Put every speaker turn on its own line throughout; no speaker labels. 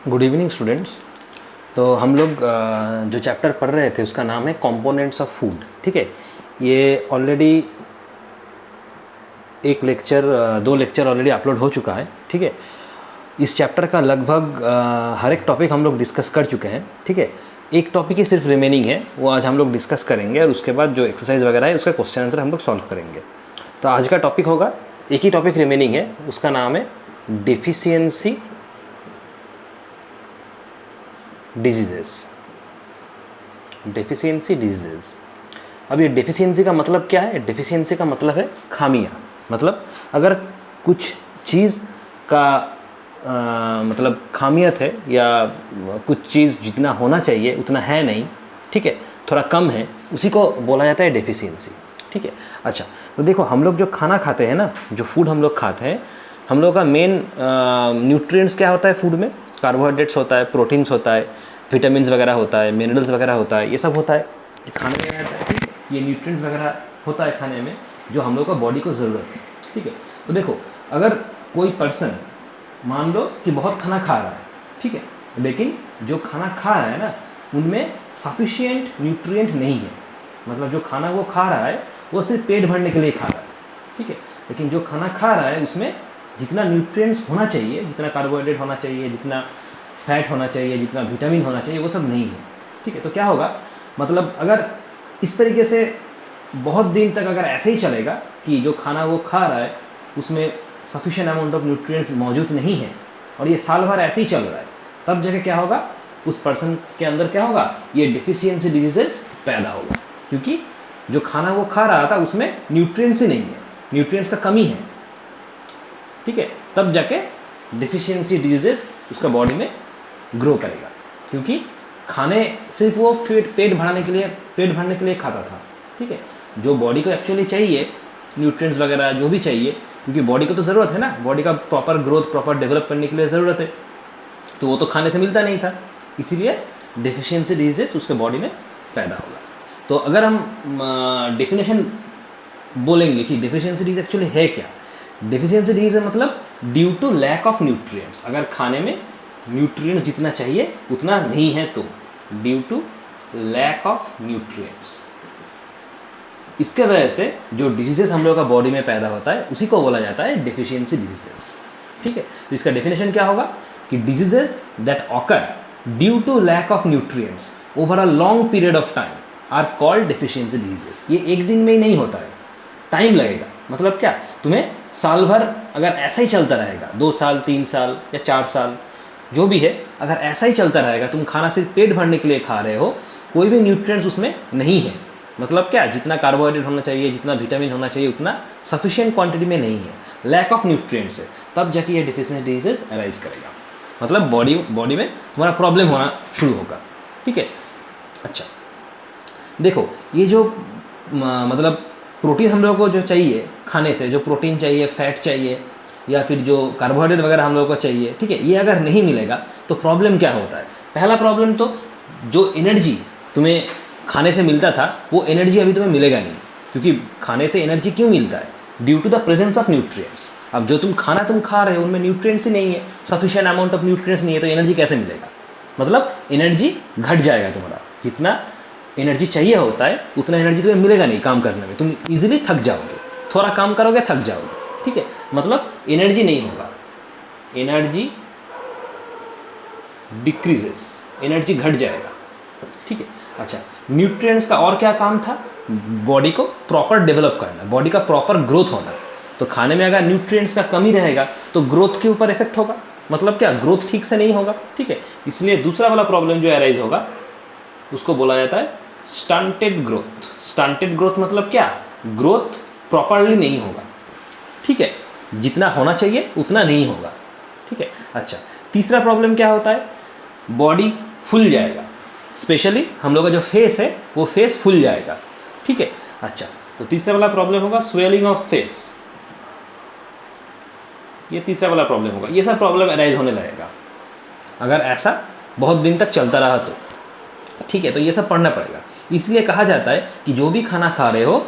Good evening students. तो हम लोग जो चैप्टर पढ़ रहे थे उसका नाम है कंपोनेंट्स ऑफ फूड। ठीक है, ये ऑलरेडी एक लेक्चर दो लेक्चर ऑलरेडी अपलोड हो चुका है। ठीक है, इस चैप्टर का लगभग हर एक टॉपिक हम लोग डिस्कस कर चुके हैं। ठीक है, एक टॉपिक ही सिर्फ रिमेनिंग है, वो आज हम लोग डिस्कस करेंगे और उसके बाद जो एक्सरसाइज वगैरह है उसका क्वेश्चन आंसर हम लोग सॉल्व करेंगे। तो आज का टॉपिक होगा, एक ही टॉपिक रिमेनिंग है, उसका नाम है डेफिशिएंसी डिजीजेस। Deficiency diseases. अब ये डेफिशिएंसी का मतलब क्या है? डेफिशिएंसी का मतलब है खामियां। मतलब अगर कुछ चीज़ का मतलब खामियत है या कुछ चीज़ जितना होना चाहिए उतना है नहीं, ठीक है, थोड़ा कम है, उसी को बोला जाता है डेफिशिएंसी। ठीक है, अच्छा तो देखो, हम लोग जो खाना खाते हैं ना, जो फूड हम लोग खाते हैं, हम लोग का मेन न्यूट्रिएंट्स क्या होता है फूड में? कार्बोहाइड्रेट्स होता है, प्रोटीन्स होता है, विटामिन्स वगैरह होता है, मिनरल्स वगैरह होता है, ये सब होता है खाने में आता है। ये न्यूट्रिएंट्स वगैरह होता है खाने में जो हम लोग का बॉडी को ज़रूरत है। ठीक है, तो देखो, अगर कोई पर्सन मान लो कि बहुत खाना खा रहा है, ठीक है, लेकिन जो खाना खा रहा है ना उनमें सफिशिएंट न्यूट्रिएंट नहीं है। मतलब जो खाना वो खा रहा है वो सिर्फ पेट भरने के लिए खा रहा है, ठीक है, लेकिन जो खाना खा रहा है उसमें जितना न्यूट्रिएंट्स होना चाहिए, जितना कार्बोहाइड्रेट होना चाहिए, जितना फैट होना चाहिए, जितना विटामिन होना चाहिए, वो सब नहीं है। ठीक है, तो क्या होगा, मतलब अगर इस तरीके से बहुत दिन तक अगर ऐसे ही चलेगा कि जो खाना वो खा रहा है उसमें सफिशिएंट अमाउंट ऑफ न्यूट्रिएंट्स मौजूद नहीं है और ये साल भर ऐसे ही चल रहा है, तब जगह क्या होगा, उस पर्सन के अंदर क्या होगा, ये डेफिशिएंसी डिजीजेस पैदा होगा। क्योंकि जो खाना वो खा रहा था उसमें न्यूट्रिएंट्स ही नहीं है, न्यूट्रिएंट्स का कमी है। ठीक है, तब जाके डेफिशिएंसी डिजीजेस उसका बॉडी में ग्रो करेगा। क्योंकि खाने सिर्फ वो पेट भरने के लिए खाता था। ठीक है, जो बॉडी को एक्चुअली चाहिए न्यूट्रिएंट्स वगैरह जो भी चाहिए, क्योंकि बॉडी को तो ज़रूरत है ना, बॉडी का प्रॉपर ग्रोथ, प्रॉपर डेवलप करने के लिए ज़रूरत है, तो वो तो खाने से मिलता नहीं था, इसीलिए डेफिशिएंसी डिजीजेस उसके बॉडी में पैदा होगा। तो अगर हम डेफिनेशन बोलेंगे कि डेफिशिएंसी डिजीज एक्चुअली है क्या, डेफिशिएंसी डिजीज मतलब due to lack of nutrients. अगर खाने में न्यूट्रिएंट्स जितना चाहिए उतना नहीं है तो due to lack of nutrients, इसके वजह से जो डिजीजेस हम लोग का बॉडी में पैदा होता है उसी को बोला जाता है डेफिशिएंसी डिजीजेस। ठीक है, तो इसका डेफिनेशन क्या होगा कि diseases that occur due to lack of nutrients over a long period of time are called deficiency diseases. ये एक दिन में ही नहीं होता है, टाइम लगेगा। मतलब क्या, तुम्हें साल भर अगर ऐसा ही चलता रहेगा, 2 साल 3 साल या 4 साल जो भी है, अगर ऐसा ही चलता रहेगा, तुम खाना सिर्फ पेट भरने के लिए खा रहे हो, कोई भी न्यूट्रिएंट्स उसमें नहीं है, मतलब क्या, जितना कार्बोहाइड्रेट होना चाहिए, जितना विटामिन होना चाहिए उतना सफिशिएंट क्वांटिटी में नहीं है, लैक ऑफ न्यूट्रिएंट्स है, तब जाके ये डेफिशिएंसी डिजीज अराइज करेगा। मतलब बॉडी में तुम्हारा प्रॉब्लम होना शुरू होगा। ठीक है, अच्छा देखो, ये जो मतलब प्रोटीन हम लोगों को जो चाहिए खाने से, जो प्रोटीन चाहिए, फैट चाहिए, या फिर जो कार्बोहाइड्रेट वगैरह हम लोगों को चाहिए, ठीक है, ये अगर नहीं मिलेगा तो प्रॉब्लम क्या होता है? पहला प्रॉब्लम तो जो एनर्जी तुम्हें खाने से मिलता था वो एनर्जी अभी तुम्हें मिलेगा नहीं। क्योंकि खाने से एनर्जी क्यों मिलता है? Due to the presence of nutrients. अब जो तुम खा रहे हो उनमें न्यूट्रिएंट्स ही नहीं है, सफिशिएंट अमाउंट ऑफ न्यूट्रिएंट्स नहीं है, तो एनर्जी कैसे मिलेगा? मतलब एनर्जी घट जाएगा तुम्हारा, जितना एनर्जी चाहिए होता है उतना एनर्जी तुम्हें मिलेगा नहीं काम करने में, तुम इजीली थक जाओगे, थोड़ा काम करोगे थक जाओगे। ठीक है, मतलब एनर्जी नहीं होगा, एनर्जी डिक्रीजेस, एनर्जी घट जाएगा। ठीक है, अच्छा न्यूट्रिएंट्स का और क्या काम था? बॉडी को प्रॉपर डेवलप करना, बॉडी का प्रॉपर ग्रोथ होना। तो खाने में अगर न्यूट्रिएंट्स का कमी रहेगा तो ग्रोथ के ऊपर इफेक्ट होगा, मतलब क्या, ग्रोथ ठीक से नहीं होगा। ठीक है, इसलिए दूसरा वाला प्रॉब्लम जो अराइज होगा उसको बोला जाता है स्टंटेड ग्रोथ। स्टंटेड ग्रोथ मतलब क्या, ग्रोथ प्रॉपरली नहीं होगा। ठीक है, जितना होना चाहिए उतना नहीं होगा। ठीक है, अच्छा तीसरा प्रॉब्लम क्या होता है, बॉडी फूल जाएगा, स्पेशली हम लोग का जो फेस है वो फेस फूल जाएगा। ठीक है, अच्छा तो तीसरा वाला प्रॉब्लम होगा स्वेलिंग ऑफ फेस, ये तीसरा वाला प्रॉब्लम होगा। ये सब प्रॉब्लम अराइज होने लगेगा अगर ऐसा बहुत दिन तक चलता रहा तो। ठीक है, तो ये सब पढ़ना पड़ेगा। इसलिए कहा जाता है कि जो भी खाना खा रहे हो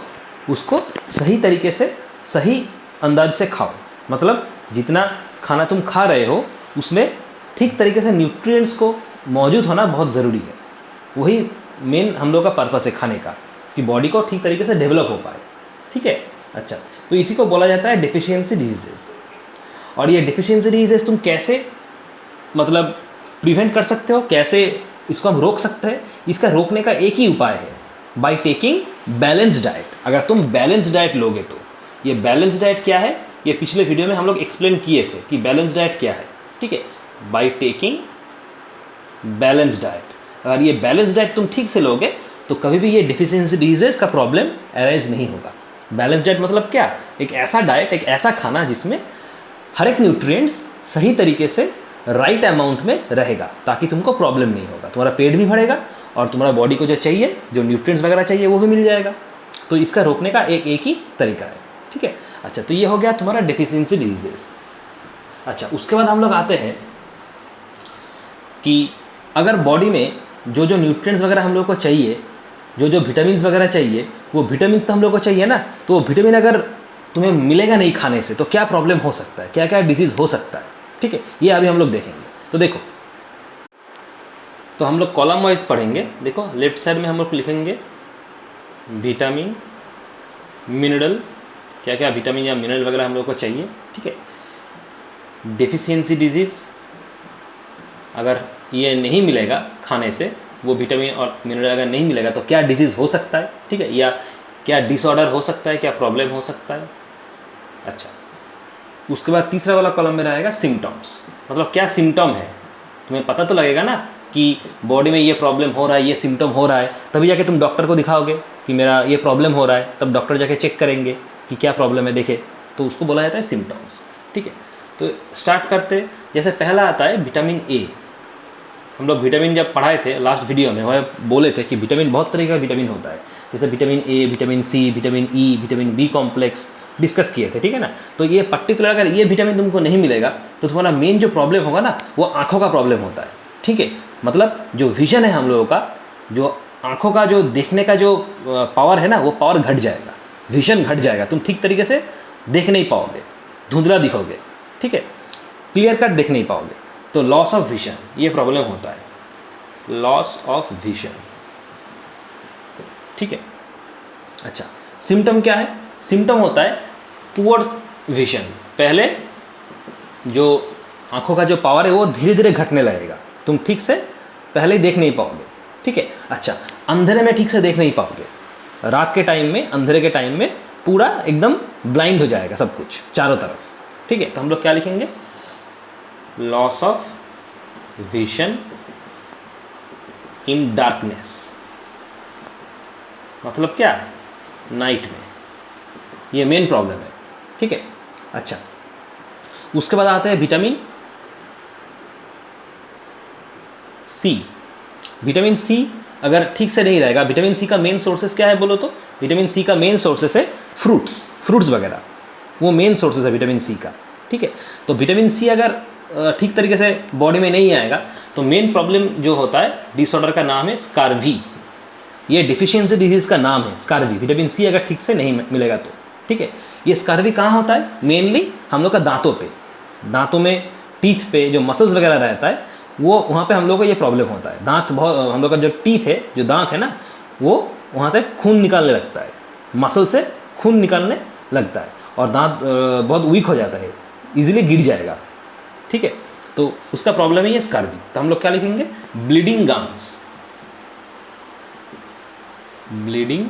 उसको सही तरीके से, सही अंदाज से खाओ। मतलब जितना खाना तुम खा रहे हो उसमें ठीक तरीके से न्यूट्रिएंट्स को मौजूद होना बहुत ज़रूरी है। वही मेन हम लोग का पर्पस है खाने का, कि बॉडी को ठीक तरीके से डेवलप हो पाए। ठीक है, अच्छा, तो इसी को बोला जाता है डेफिशिएंसी डिजीजेस। और ये डेफिशिएंसी डिजीजेस तुम कैसे मतलब प्रिवेंट कर सकते हो, कैसे इसको हम रोक सकते हैं? इसका रोकने का एक ही उपाय है, बाय टेकिंग बैलेंस डाइट। अगर तुम बैलेंस डाइट लोगे तो, ये बैलेंस डाइट क्या है, ये पिछले वीडियो में हम लोग एक्सप्लेन किए थे कि बैलेंस डाइट क्या है। ठीक है, बाय टेकिंग बैलेंस डाइट, अगर ये बैलेंस डाइट तुम ठीक से लोगे तो कभी भी ये डेफिशिएंसी डिजीजेस का प्रॉब्लम अराइज नहीं होगा। बैलेंस डाइट मतलब क्या? एक ऐसा डाइट, एक ऐसा खाना जिसमें हर एक न्यूट्रिएंट्स सही तरीके से राइट अमाउंट में रहेगा, ताकि तुमको प्रॉब्लम नहीं होगा, तुम्हारा पेट भी भरेगा और तुम्हारा बॉडी को जो चाहिए, जो न्यूट्रिएंट्स वगैरह चाहिए वो भी मिल जाएगा। तो इसका रोकने का एक ही तरीका है। ठीक है, अच्छा, तो ये हो गया तुम्हारा डेफिशिएंसी डिजीजेस। अच्छा, उसके बाद हम लोग आते हैं कि अगर बॉडी में जो जो न्यूट्रिएंट्स वगैरह हम लोग को चाहिए, जो जो विटामिन्स वगैरह चाहिए, वो विटामिन्स तो हम लोग को चाहिए ना, तो वो विटामिन अगर तुम्हें मिलेगा नहीं खाने से तो क्या प्रॉब्लम हो सकता है, क्या क्या डिजीज़ हो सकता है। ठीक है, ये अभी हम लोग देखेंगे। तो देखो, तो हम लोग कॉलम वाइज पढ़ेंगे। देखो, लेफ्ट साइड में हम लोग लिखेंगे विटामिन, मिनरल, क्या क्या विटामिन या मिनरल वगैरह हम लोग को चाहिए। ठीक है, डेफिशिएंसी डिजीज़, अगर ये नहीं मिलेगा खाने से, वो विटामिन और मिनरल अगर नहीं मिलेगा तो क्या डिजीज़ हो सकता है। ठीक है, या क्या डिसऑर्डर हो सकता है, क्या प्रॉब्लम हो सकता है। अच्छा, उसके बाद तीसरा वाला कॉलम में रहेगा सिम्टम्स, मतलब क्या सिम्टम है, तुम्हें पता तो लगेगा ना कि बॉडी में ये प्रॉब्लम हो रहा है, ये सिम्टम हो रहा है, तभी जाके तुम डॉक्टर को दिखाओगे कि मेरा ये प्रॉब्लम हो रहा है, तब डॉक्टर जाके चेक करेंगे कि क्या प्रॉब्लम है, देखे, तो उसको बोला जाता है सिम्टम्स। ठीक है, तो स्टार्ट करते, जैसे पहला आता है विटामिन ए। हम लोग विटामिन जब पढ़ाए थे लास्ट वीडियो में, वह बोले थे कि विटामिन बहुत तरह का विटामिन होता है, जैसे vitamin A, vitamin C, vitamin E, vitamin B complex discuss किए थे। ठीक है ना, तो ये पर्टिकुलर अगर ये विटामिन तुमको नहीं मिलेगा तो तुम्हारा मेन जो प्रॉब्लम होगा ना, वो आँखों का प्रॉब्लम होता है। ठीक है, मतलब जो विजन है हम लोगों का, जो आँखों का जो देखने का जो पावर है ना, वो पावर घट जाएगा, विजन घट जाएगा, तुम ठीक तरीके से देख नहीं पाओगे, धुंधला दिखोगे। ठीक है, क्लियर कट देख नहीं पाओगे, तो लॉस ऑफ विजन, ये प्रॉब्लम होता है, लॉस ऑफ विजन। ठीक है, अच्छा, सिम्टम क्या है? सिम्टम होता है पुअर विजन, पहले जो आंखों का जो पावर है वो धीरे धीरे घटने लगेगा, तुम ठीक से पहले ही देख नहीं पाओगे। ठीक है, अच्छा, अंधेरे में ठीक से देख नहीं पाओगे, रात के टाइम में, अंधेरे के टाइम में पूरा एकदम ब्लाइंड हो जाएगा सब कुछ चारों तरफ। ठीक है, तो हम लोग क्या लिखेंगे? Loss of vision in darkness, मतलब क्या? नाइट में, ये मेन प्रॉब्लम है। ठीक है, अच्छा, उसके बाद आता है विटामिन सी। विटामिन सी अगर ठीक से नहीं रहेगा, विटामिन सी का मेन सोर्सेस क्या है बोलो तो? विटामिन सी का मेन सोर्सेस है फ्रूट्स वगैरह, वो मेन सोर्सेस है विटामिन सी का। ठीक है, तो विटामिन सी अगर ठीक तरीके से बॉडी में नहीं आएगा तो मेन प्रॉब्लम जो होता है, डिसऑर्डर का नाम है स्कारवी। ये डिफिशियंसी डिजीज़ का नाम है स्कारवी, विटामिन सी अगर ठीक से नहीं मिलेगा तो। ठीक है, ये स्कारवी कहाँ होता है? मेनली हम लोग का दांतों पे, दांतों में, टीथ पे जो मसल्स वगैरह रहता है, वो वहाँ पे हम लोग को ये प्रॉब्लम होता है। दांत बहुत, हम लोग का जो टीथ है, जो दांत है ना, वो वहाँ से खून निकालने लगता है, मसल से खून निकालने लगता है और दांत बहुत वीक हो जाता है, ईजिली गिर जाएगा। ठीक है, तो उसका प्रॉब्लम है ये स्कारवी। तो हम लोग क्या लिखेंगे? ब्लीडिंग गम्स, ब्लीडिंग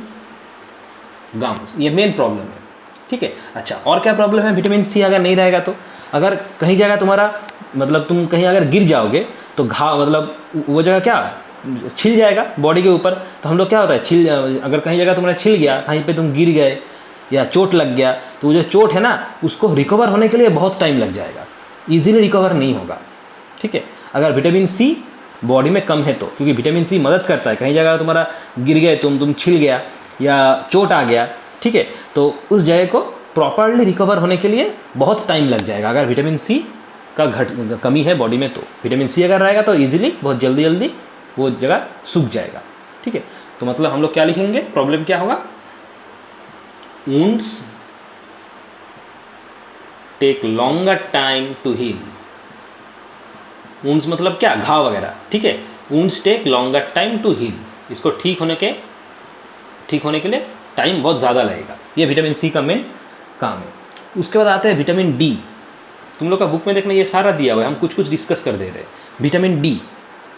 गम्स, ये मेन प्रॉब्लम है। ठीक है, अच्छा, और क्या प्रॉब्लम है? विटामिन सी अगर नहीं रहेगा तो, अगर कहीं जगह तुम्हारा, मतलब तुम कहीं अगर गिर जाओगे तो घाव, मतलब वो जगह क्या छिल जाएगा बॉडी के ऊपर। तो हम लोग क्या होता है, अगर कहीं जगह तुम्हारा छिल गया, कहीं पे तुम गिर गए या चोट लग गया, तो वो जो चोट है ना, उसको रिकवर होने के लिए बहुत टाइम लग जाएगा, ईजिली रिकवर नहीं होगा। ठीक है, अगर विटामिन सी बॉडी में कम है तो, क्योंकि विटामिन सी मदद करता है, कहीं जगह तुम्हारा गिर गए, तुम छिल गया या चोट आ गया, ठीक है, तो उस जगह को प्रॉपरली रिकवर होने के लिए बहुत टाइम लग जाएगा। अगर विटामिन सी का कमी है बॉडी में तो, विटामिन सी अगर रहेगा तो इजीली, बहुत जल्दी वो जगह सूख जाएगा। ठीक है, तो मतलब हम लोग क्या लिखेंगे? प्रॉब्लम क्या होगा? Wounds take longer time to heal, wounds मतलब क्या, घाव वगैरह, ठीक है। Wounds take longer time to heal, इसको ठीक होने के लिए टाइम बहुत ज़्यादा लगेगा। ये विटामिन सी का मेन काम है। उसके बाद आता है विटामिन डी। तुम लोग का बुक में देखना ये सारा दिया हुआ है, हम कुछ कुछ डिस्कस कर दे रहे हैं। विटामिन डी,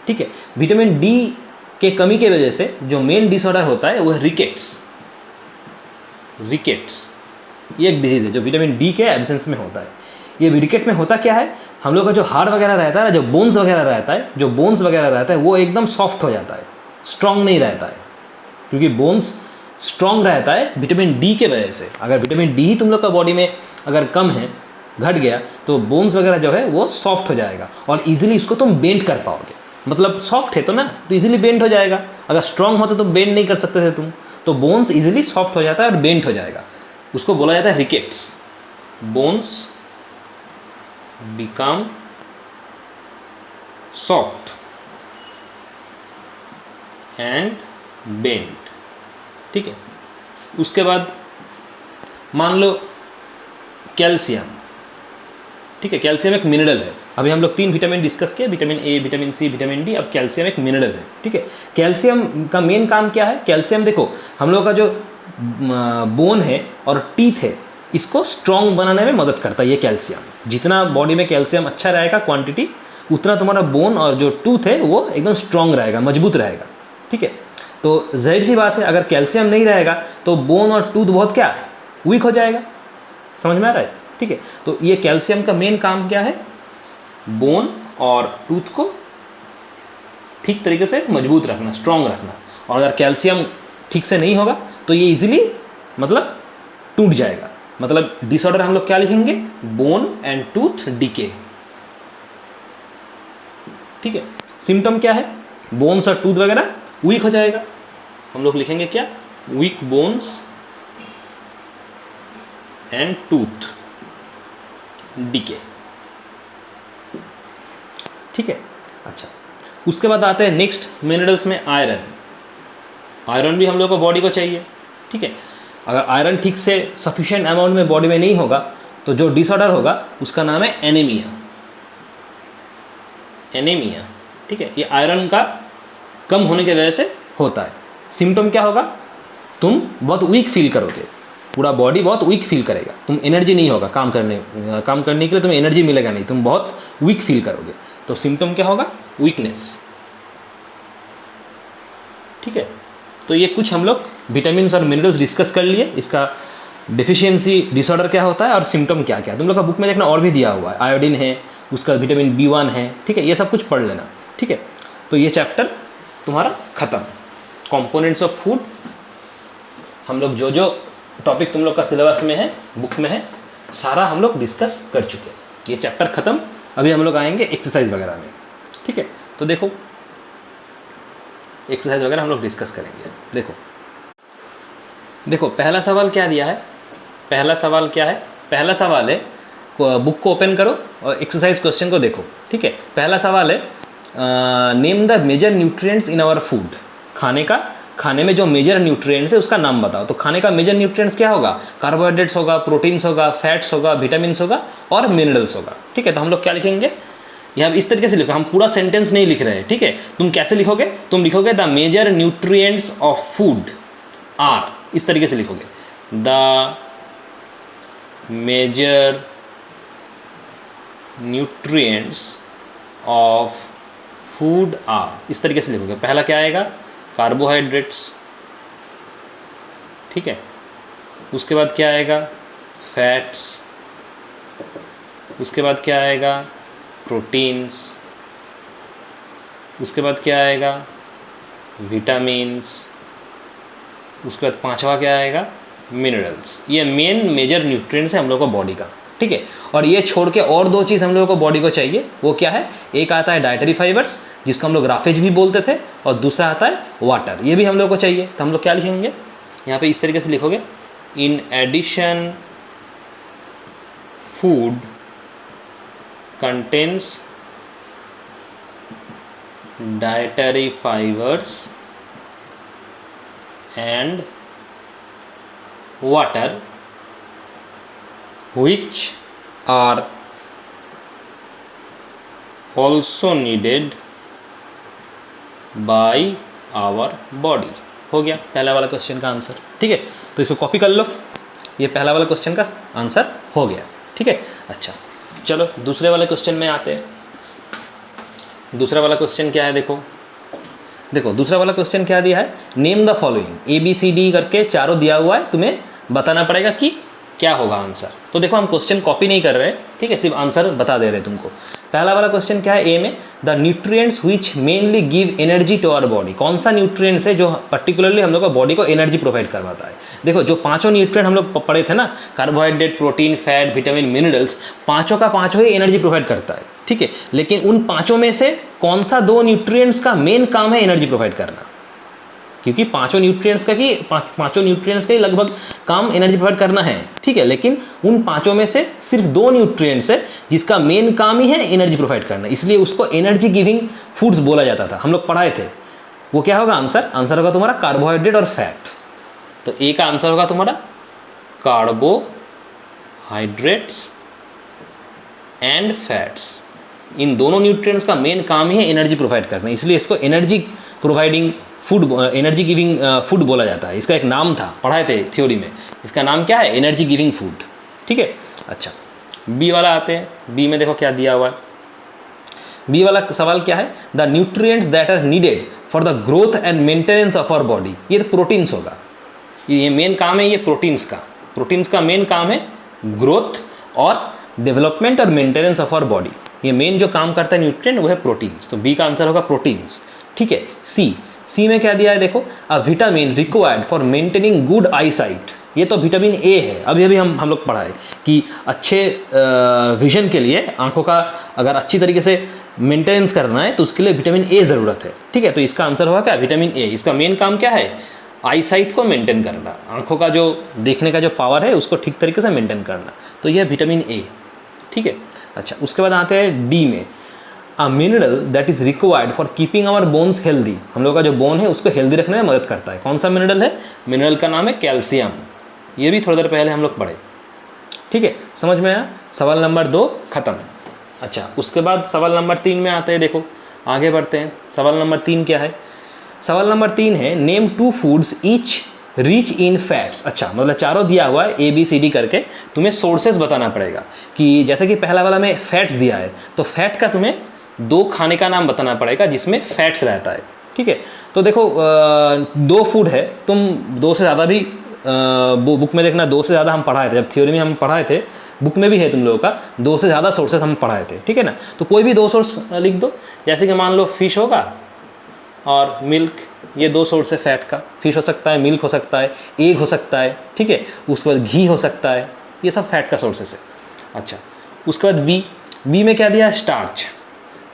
ठीक है। विटामिन डी के कमी की वजह से जो मेन डिसऑर्डर होता है वो है रिकेट्स। ये एक डिजीज़ है जो विटामिन डी के एब्सेंस में होता है। ये रिकेट में होता क्या है, हम लोग का जो हार्ट वगैरह रहता है ना, जो बोन्स वगैरह रहता है वो एकदम सॉफ्ट हो जाता है, स्ट्रांग नहीं रहता है, क्योंकि बोन्स स्ट्रांग रहता है विटामिन डी के वजह से। अगर विटामिन डी ही तुम लोग का बॉडी में अगर कम है, घट गया, तो बोन्स वगैरह जो है वो सॉफ्ट हो जाएगा और इजीली इसको तुम बेंड कर पाओगे। मतलब सॉफ्ट है तो ना, तो इजीली बेंड हो जाएगा। अगर स्ट्रांग होते तो बेंड नहीं कर सकते थे तुम, तो बोन्स इजीली सॉफ्ट हो जाता है और बेंड हो जाएगा। उसको बोला जाता है rickets. Bones become soft and bend, ठीक है। उसके बाद मान लो कैल्शियम, ठीक है। कैल्शियम एक मिनरल है। अभी हम लोग 3 विटामिन डिस्कस किए, vitamin A, vitamin C, vitamin D. अब कैल्शियम एक मिनरल है, ठीक है। कैल्शियम का मेन काम क्या है? कैल्शियम देखो, हम लोग का जो बोन है और टीथ है, इसको स्ट्रॉन्ग बनाने में मदद करता है ये कैल्शियम। जितना बॉडी में कैल्शियम अच्छा रहेगा क्वांटिटी, उतना तुम्हारा बोन और जो टूथ है वो एकदम स्ट्रॉन्ग रहेगा, मजबूत रहेगा, ठीक है। तो जाहिर सी बात है, अगर कैल्शियम नहीं रहेगा तो बोन और टूथ बहुत क्या, वीक हो जाएगा। समझ में आ रहा है? ठीक है। तो ये कैल्शियम का मेन काम क्या है? बोन और टूथ को ठीक तरीके से मजबूत रखना, स्ट्रॉन्ग रखना। और अगर कैल्शियम ठीक से नहीं होगा तो ये इजीली मतलब टूट जाएगा। मतलब डिसऑर्डर हम लोग क्या लिखेंगे? बोन एंड टूथ डीके, ठीक है। सिम्टम क्या है? बोन्स और टूथ वगैरह वीक हो जाएगा। हम लोग लिखेंगे क्या? Weak bones and tooth decay, ठीक है। अच्छा, उसके बाद आते हैं नेक्स्ट मिनरल्स में आयरन। आयरन भी हम लोग को बॉडी को चाहिए, ठीक है। अगर आयरन ठीक से सफिशिएंट अमाउंट में बॉडी में नहीं होगा तो जो डिसऑर्डर होगा उसका नाम है एनीमिया। एनीमिया, ठीक है। ये आयरन का कम होने की वजह से होता है। सिम्टम क्या होगा? तुम बहुत वीक फील करोगे, पूरा बॉडी बहुत वीक फील करेगा, तुम एनर्जी नहीं होगा काम करने के लिए, तुम्हें एनर्जी मिलेगा नहीं, तुम बहुत वीक फील करोगे। तो सिम्टम क्या होगा? वीकनेस, ठीक है। तो ये कुछ हम लोग विटामिन्स और मिनरल्स डिस्कस कर लिए। इसका डिफिशियंसी डिसऑर्डर क्या होता है और सिम्टम क्या क्या। तुम लोग का बुक में देखना और भी दिया हुआ है, आयोडीन है, उसका विटामिन B1 है, ठीक है। ये सब कुछ पढ़ लेना, ठीक है। तो ये चैप्टर तुम्हारा खत्म। कंपोनेंट्स ऑफ फूड, हम लोग जो जो टॉपिक तुम लोग का सिलेबस में है, बुक में है, सारा हम लोग डिस्कस कर चुके हैं। ये चैप्टर खत्म। अभी हम लोग आएंगे एक्सरसाइज वगैरह में, ठीक है। तो देखो, एक्सरसाइज वगैरह हम लोग डिस्कस करेंगे। देखो पहला सवाल क्या दिया है? पहला सवाल है, बुक को ओपन करो और एक्सरसाइज क्वेश्चन को देखो, ठीक है। पहला सवाल है, name the major nutrients in our food. खाने में जो मेजर न्यूट्रिएंट्स है उसका नाम बताओ। तो खाने का मेजर न्यूट्रिएंट्स क्या होगा? कार्बोहाइड्रेट्स होगा, प्रोटीन्स होगा, फैट्स होगा, विटामिन्स होगा और मिनरल्स होगा, ठीक है। तो हम लोग क्या लिखेंगे यहाँ? इस तरीके से लिखो, हम पूरा सेंटेंस नहीं लिख रहे हैं, ठीक है। तुम कैसे लिखोगे? तुम लिखोगे the major nutrients of food are, इस तरीके से लिखोगे, the major nutrients of food are, इस तरीके से लिखोगे। पहला क्या आएगा? कार्बोहाइड्रेट्स, ठीक है। उसके बाद क्या आएगा? फैट्स। उसके बाद क्या आएगा? प्रोटीन्स। उसके बाद क्या आएगा? विटामिन्स। उसके बाद पांचवा क्या आएगा? मिनरल्स। ये मेन मेजर न्यूट्रिएंट्स है हम लोग को बॉडी का, ठीक है। और ये छोड़ के और 2 चीज़ हम लोगों को बॉडी को चाहिए। वो क्या है? एक आता है डाइटरी फाइबर्स, जिसको हम लोग राफेज भी बोलते थे, और दूसरा आता है वाटर। ये भी हम लोग को चाहिए। तो हम लोग क्या लिखेंगे यहाँ पे? इस तरीके से लिखोगे, in addition food contains dietary fibers and water which are also needed by our body. हो गया पहला वाला क्वेश्चन का आंसर। ठीक है, तो इसको कॉपी कर लो, ये पहला वाला क्वेश्चन का आंसर हो गया। ठीक है, अच्छा चलो दूसरे वाले क्वेश्चन में आते हैं। दूसरा वाला क्वेश्चन क्या है, देखो दूसरा वाला क्वेश्चन क्या दिया है, नेम द फॉलोइंग, ABCD करके चारों दिया हुआ है, तुम्हें बताना पड़ेगा कि क्या होगा आंसर। तो देखो हम क्वेश्चन कॉपी नहीं कर रहे, ठीक है, सिर्फ आंसर बता दे रहे तुमको। पहला वाला क्वेश्चन क्या है, ए में, the nutrients which mainly give energy to our body. कौन सा न्यूट्रिएंट्स है जो पर्टिकुलरली हम लोग का बॉडी को एनर्जी प्रोवाइड करवाता है। देखो जो पांचों न्यूट्रिएंट हम लोग पढ़े थे ना, carbohydrate, protein, fat, vitamin, minerals, पांचों का पांचों ही एनर्जी प्रोवाइड करता है। ठीक है, लेकिन उन पांचों में से कौन सा दो न्यूट्रिएंट्स का मेन काम है एनर्जी प्रोवाइड करना, क्योंकि पांचों न्यूट्रिएंट्स का ही लगभग काम एनर्जी प्रोवाइड करना है। ठीक है, लेकिन उन पांचों में से सिर्फ दो न्यूट्रिएंट्स है जिसका मेन काम ही है एनर्जी प्रोवाइड करना, इसलिए उसको एनर्जी गिविंग फूड्स बोला जाता था, हम लोग पढ़ाए थे। वो क्या होगा आंसर होगा तुम्हारा कार्बोहाइड्रेट और फैट। तो ए का आंसर होगा तुम्हारा कार्बोहाइड्रेट्स एंड फैट्स। इन दोनों न्यूट्रिएंट्स का मेन काम ही है एनर्जी प्रोवाइड करना, इसलिए इसको energy providing food, energy giving food बोला जाता है। इसका एक नाम था, पढ़ाए थे थ्योरी में, इसका नाम क्या है, एनर्जी गिविंग फूड। ठीक है, अच्छा बी वाला आते हैं। बी में देखो क्या दिया हुआ है। बी वाला सवाल क्या है, the nutrients that are needed for the growth and maintenance of our body. ये प्रोटीन्स होगा, ये मेन काम है ये प्रोटीन्स का मेन काम है ग्रोथ और डेवलपमेंट और मेंटेनेंस ऑफ आवर बॉडी। ये मेन जो काम करता है न्यूट्रिएंट वो है प्रोटीन्स, तो बी का आंसर होगा प्रोटीन्स। ठीक है, सी में क्या दिया है, देखो a vitamin required for maintaining good eye sight. ये तो विटामिन ए है, अभी हम लोग पढ़ा है कि अच्छे विजन के लिए, आंखों का अगर अच्छी तरीके से मेंटेनेंस करना है तो उसके लिए विटामिन ए ज़रूरत है। ठीक है, तो इसका आंसर होगा क्या, विटामिन ए। इसका मेन काम क्या है, आई साइट को मेंटेन करना, आंखों का जो देखने का जो पावर है उसको ठीक तरीके से मेंटेन करना, तो यह विटामिन ए। ठीक है, अच्छा उसके बाद आते हैं डी में, a mineral that is required for keeping our bones healthy. हम लोग का जो बोन है उसको हेल्दी रखने में मदद करता है। कौन सा मिनरल है, मिनरल का नाम है कैल्शियम। ये भी थोड़ी देर पहले हम लोग पढ़े। ठीक है, समझ में आया। सवाल नंबर 2 खत्म। अच्छा उसके बाद सवाल नंबर 3 में आते हैं, देखो आगे बढ़ते हैं। सवाल नंबर 3 क्या है, सवाल नंबर 3 है name 2 foods each rich in fats. अच्छा मतलब चारों दिया हुआ है ABCD करके, तुम्हें सोर्सेज बताना पड़ेगा कि जैसे कि पहला वाला में फैट्स दिया है तो फैट का तुम्हें 2 खाने का नाम बताना पड़ेगा जिसमें फैट्स रहता है। ठीक है, तो देखो 2 फूड है, तुम 2 से ज़्यादा भी बुक में देखना, 2 से ज़्यादा हम पढ़ाए थे, जब थ्योरी में हम पढ़ाए थे, बुक में भी है तुम लोगों का 2 से ज़्यादा सोर्सेज हम पढ़ाए थे। ठीक है ना, तो कोई भी 2 सोर्स लिख दो, जैसे कि मान लो फिश होगा और मिल्क, ये 2 सोर्स है फैट का। फिश हो सकता है, मिल्क हो सकता है, एग हो सकता है। ठीक है, उसके बाद घी हो सकता है, ये सब फैट का सोर्सेस है। अच्छा उसके बाद बी में क्या दिया है, स्टार्च।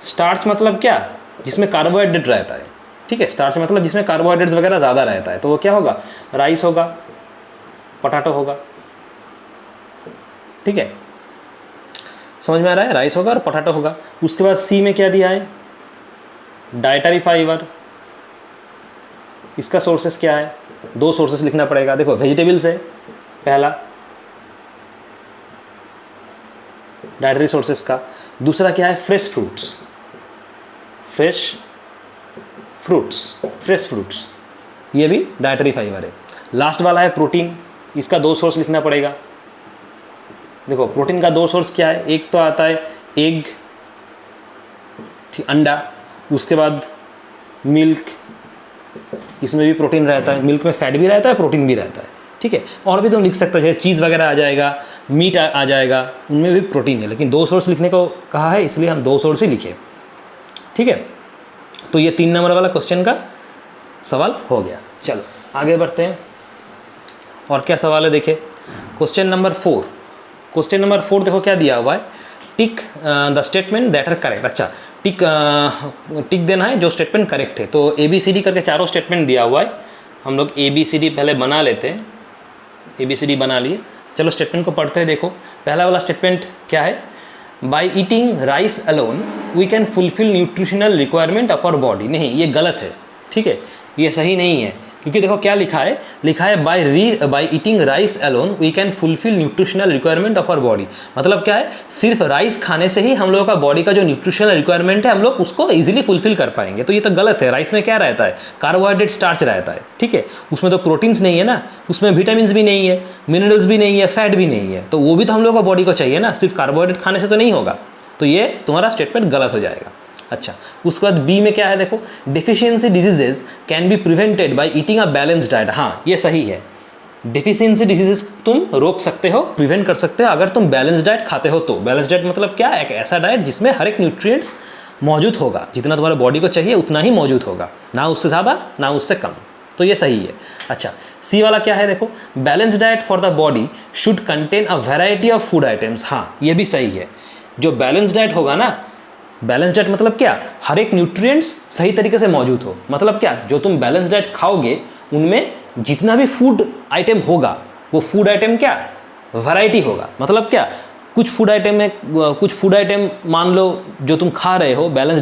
स्टार्च मतलब क्या, जिसमें कार्बोहाइड्रेट रहता है। ठीक है, स्टार्च मतलब जिसमें कार्बोहाइड्रेट्स वगैरह ज़्यादा रहता है, तो वो क्या होगा, राइस होगा, पोटैटो होगा। ठीक है, समझ में आ रहा है, राइस होगा और पोटैटो होगा। उसके बाद सी में क्या दिया है, डाइटरी फाइबर। इसका सोर्सेस क्या है, 2 सोर्सेस लिखना पड़ेगा। देखो वेजिटेबल्स है पहला डाइटरी सोर्सेस का, दूसरा क्या है, फ्रेश फ्रूट्स, ये भी डाइटरी फाइबर है। लास्ट वाला है प्रोटीन, इसका 2 सोर्स लिखना पड़ेगा। देखो प्रोटीन का 2 सोर्स क्या है, एक तो आता है एग, अंडा, उसके बाद मिल्क, इसमें भी प्रोटीन रहता है, मिल्क में फैट भी रहता है, प्रोटीन भी रहता है। ठीक है, और भी तुम लिख सकते हो, जैसे चीज़ वगैरह आ जाएगा, मीट आ जाएगा, उनमें भी प्रोटीन है, लेकिन 2 सोर्स लिखने को कहा है इसलिए हम 2 सोर्स ही लिखे। ठीक है, तो ये 3 नंबर वाला क्वेश्चन का सवाल हो गया। चलो आगे बढ़ते हैं, और क्या सवाल है देखे, क्वेश्चन नंबर 4। क्वेश्चन नंबर 4 देखो क्या दिया हुआ है, tick the statement that are correct. अच्छा टिक देना है जो स्टेटमेंट करेक्ट है। तो ABCD करके चारों स्टेटमेंट दिया हुआ है, हम लोग ABCD पहले बना लेते हैं। ABCD बना लिए, चलो स्टेटमेंट को पढ़ते हैं। देखो पहला वाला स्टेटमेंट क्या है, by eating rice alone we can fulfil nutritional requirement of our body. नहीं, ये गलत है। ठीक है, ये सही नहीं है। क्योंकि देखो क्या लिखा है by eating rice alone we can fulfil nutritional requirement of our body. मतलब क्या है, सिर्फ राइस खाने से ही हम लोगों का बॉडी का जो न्यूट्रिशनल रिक्वायरमेंट है हम लोग उसको इजीली फुलफिल कर पाएंगे। तो ये तो गलत है। राइस में क्या रहता है, कार्बोहाइड्रेट, स्टार्च रहता है, ठीक है। उसमें तो प्रोटीन्स नहीं है ना, उसमें विटामिन भी नहीं है, मिनरल्स भी नहीं है, फैट भी नहीं है, तो वो भी तो हम लोग का बॉडी को चाहिए ना, सिर्फ कार्बोहाइड्रेट खाने से तो नहीं होगा। तो ये तुम्हारा स्टेटमेंट गलत हो जाएगा। अच्छा, उसके बाद बी में क्या है देखो, deficiency diseases can be prevented by eating a balance diet. हाँ, ये सही है। डेफिशिएंसी डिजीजेज तुम रोक सकते हो, प्रिवेंट कर सकते हो अगर तुम बैलेंस डाइट खाते हो तो। बैलेंस डाइट मतलब क्या है, एक ऐसा डाइट जिसमें हर एक न्यूट्रिएंट्स मौजूद होगा, जितना तुम्हारे बॉडी को चाहिए उतना ही मौजूद होगा, ना उससे ज़्यादा ना उससे कम। तो ये सही है। अच्छा, सी वाला क्या है देखो, balance diet for the body should contain a variety of food items. हाँ, ये भी सही है। जो बैलेंस डाइट होगा ना, बैलेंस डाइट मतलब क्या, हर एक न्यूट्रिएंट्स सही तरीके से मौजूद हो। मतलब क्या, जो तुम बैलेंस डाइट खाओगे उनमें जितना भी फूड आइटम होगा वो फूड आइटम क्या, वैरायटी होगा। मतलब क्या, कुछ फूड आइटम मान लो जो तुम खा रहे हो बैलेंस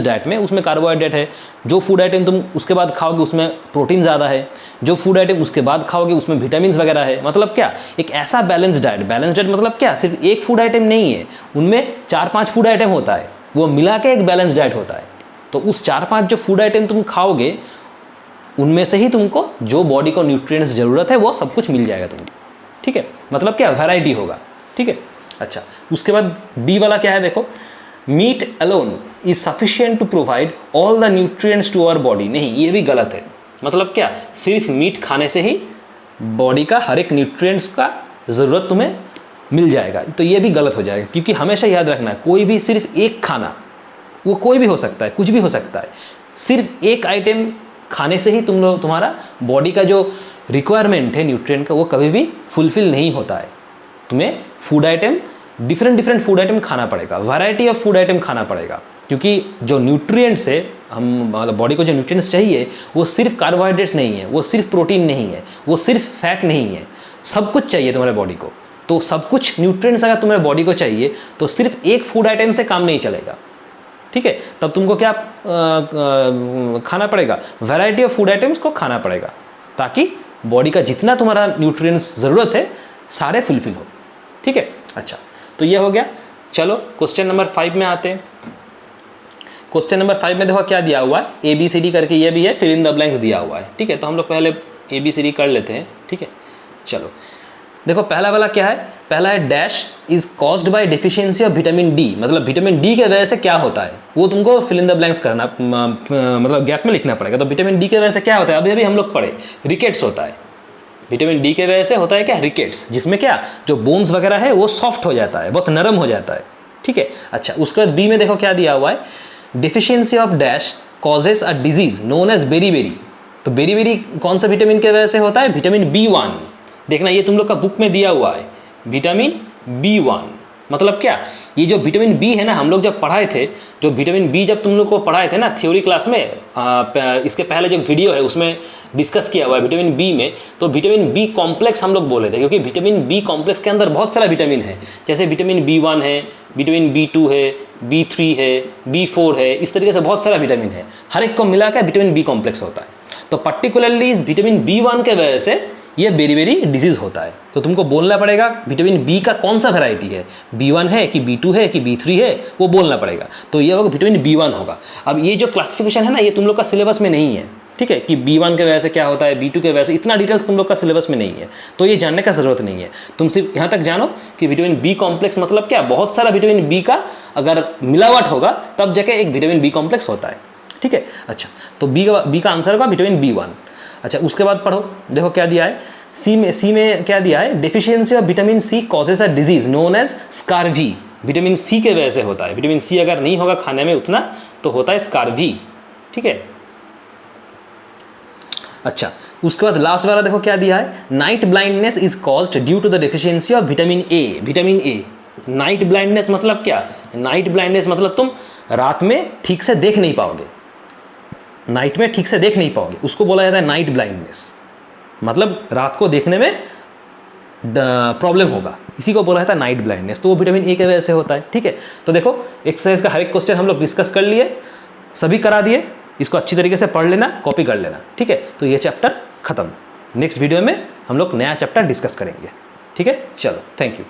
डाइट में, उसमें कार्बोहाइड्रेट है। जो फूड आइटम तुम उसके बाद खाओगे उसमें प्रोटीन ज़्यादा है। जो फूड आइटम उसके बाद खाओगे उसमें विटामिन वगैरह है। मतलब क्या, एक ऐसा बैलेंस डाइट मतलब क्या, सिर्फ एक फूड आइटम नहीं है, उनमें 4-5 फूड आइटम होता है, वो मिला के एक बैलेंस डाइट होता है। तो उस 4-5 जो फूड आइटम तुम खाओगे उनमें से ही तुमको जो बॉडी को न्यूट्रिएंट्स ज़रूरत है वो सब कुछ मिल जाएगा तुमको, ठीक है। मतलब क्या, वैरायटी होगा, ठीक है। अच्छा, उसके बाद डी वाला क्या है देखो, meat alone is sufficient to provide all the nutrients to our body. नहीं, ये भी गलत है। मतलब क्या, सिर्फ मीट खाने से ही बॉडी का हर एक न्यूट्रिएंट्स का ज़रूरत तुम्हें मिल जाएगा, तो ये भी गलत हो जाएगा। क्योंकि हमेशा याद रखना है, कोई भी सिर्फ एक खाना, वो कोई भी हो सकता है, कुछ भी हो सकता है, सिर्फ एक आइटम खाने से ही तुम्हारा बॉडी का जो रिक्वायरमेंट है न्यूट्रिएंट का वो कभी भी फुलफिल नहीं होता है। तुम्हें food item, different food item खाना पड़ेगा, वैरायटी ऑफ फूड आइटम खाना पड़ेगा। क्योंकि जो न्यूट्रिएंट्स है, हम मतलब बॉडी को जो न्यूट्रिएंट्स चाहिए वो सिर्फ कार्बोहाइड्रेट्स नहीं है, वो सिर्फ प्रोटीन नहीं है, वो सिर्फ फैट नहीं है, सब कुछ चाहिए तुम्हारे बॉडी को। तो सब कुछ न्यूट्रिएंट्स अगर तुम्हारे बॉडी को चाहिए तो सिर्फ एक फूड आइटम से काम नहीं चलेगा, ठीक है। तब तुमको क्या खाना पड़ेगा, वैरायटी ऑफ फूड आइटम्स को खाना पड़ेगा, ताकि बॉडी का जितना तुम्हारा न्यूट्रिएंट्स ज़रूरत है सारे फुलफिल हो, ठीक है। अच्छा, तो ये हो गया। चलो क्वेश्चन नंबर 5 में आते हैं। क्वेश्चन नंबर 5 में देखो क्या दिया हुआ है, ABCD करके ये भी है, फिल इन द ब्लैंक्स दिया हुआ है, ठीक है। तो हम लोग पहले ABCD कर लेते हैं, ठीक है। चलो देखो, पहला वाला क्या है, पहला है dash is caused by deficiency of vitamin D. मतलब विटामिन डी के वजह से क्या होता है वो तुमको फिल इन द ब्लैंक्स करना, मतलब गैप में लिखना पड़ेगा। तो विटामिन डी के वजह से क्या होता है, अभी हम लोग पढ़े, रिकेट्स होता है। विटामिन डी के वजह से होता है क्या, रिकेट्स, जिसमें क्या जो बोन्स वगैरह है वो सॉफ्ट हो जाता है, बहुत नरम हो जाता है, ठीक है। अच्छा, उसके बाद बी में देखो क्या दिया हुआ है, deficiency of dash causes a disease known as beri. तो बेरी कौन सा विटामिन के वजह से होता है, विटामिन B1। देखना, ये तुम लोग का बुक में दिया हुआ है, विटामिन B1। मतलब क्या, ये जो विटामिन बी है ना, हम लोग जब पढ़ाए थे, जो विटामिन बी जब तुम लोग को पढ़ाए थे ना थ्योरी क्लास में, इसके पहले जो वीडियो है उसमें डिस्कस किया हुआ है विटामिन बी में। तो विटामिन बी कॉम्प्लेक्स हम लोग बोले थे, क्योंकि विटामिन बी कॉम्प्लेक्स के अंदर बहुत सारा विटामिन है, जैसे विटामिन B1 है, विटामिन B2 है, B3 है, B4 है, इस तरीके से बहुत सारा विटामिन है, हर एक को मिला के विटामिन बी कॉम्प्लेक्स होता है। तो पर्टिकुलरली इस विटामिन B1 के वजह से ये बेरी डिजीज होता है। तो तुमको बोलना पड़ेगा विटामिन बी का कौन सा वैरायटी है, B1 है कि B2 है कि B3 है, वो बोलना पड़ेगा। तो ये होगा विटामिन B1 होगा। अब ये जो क्लासिफिकेशन है ना, ये तुम लोग का सिलेबस में नहीं है, ठीक है, कि B1 के वजह से क्या होता है, B2 के वजह से, इतना डिटेल्स तुम लोग का सिलेबस में नहीं है, तो ये जानने का जरूरत नहीं है। तुम सिर्फ यहाँ तक जानो कि विटामिन बी कॉम्प्लेक्स मतलब क्या, बहुत सारा विटामिन बी का अगर मिलावट होगा तब जाके एक विटामिन बी कॉम्प्लेक्स होता है, ठीक है। अच्छा, तो बी का आंसर होगा विटामिन B1। अच्छा, उसके बाद पढ़ो, देखो क्या दिया है, सी में क्या दिया है, deficiency of vitamin C causes a disease known as scurvy. Vitamin C के वजह से होता है, विटामिन सी अगर नहीं होगा खाने में उतना तो होता है स्कारवी, ठीक है। अच्छा, उसके बाद लास्ट वाला देखो क्या दिया है, night blindness is caused due to the deficiency of vitamin A. Vitamin A, night blindness मतलब क्या, नाइट ब्लाइंडनेस मतलब तुम रात में ठीक से देख नहीं पाओगे, नाइट में ठीक से देख नहीं पाओगे, उसको बोला जाता है नाइट ब्लाइंडनेस। मतलब रात को देखने में प्रॉब्लम होगा, इसी को बोला जाता है नाइट ब्लाइंडनेस। तो वो विटामिन ए की वजह से होता है, ठीक है। तो देखो एक्सरसाइज का हर एक क्वेश्चन हम लोग डिस्कस कर लिए, सभी करा दिए, इसको अच्छी तरीके से पढ़ लेना, कॉपी कर लेना, ठीक है। तो ये चैप्टर खत्म। नेक्स्ट वीडियो में हम लोग नया चैप्टर डिस्कस करेंगे, ठीक है। चलो, थैंक यू।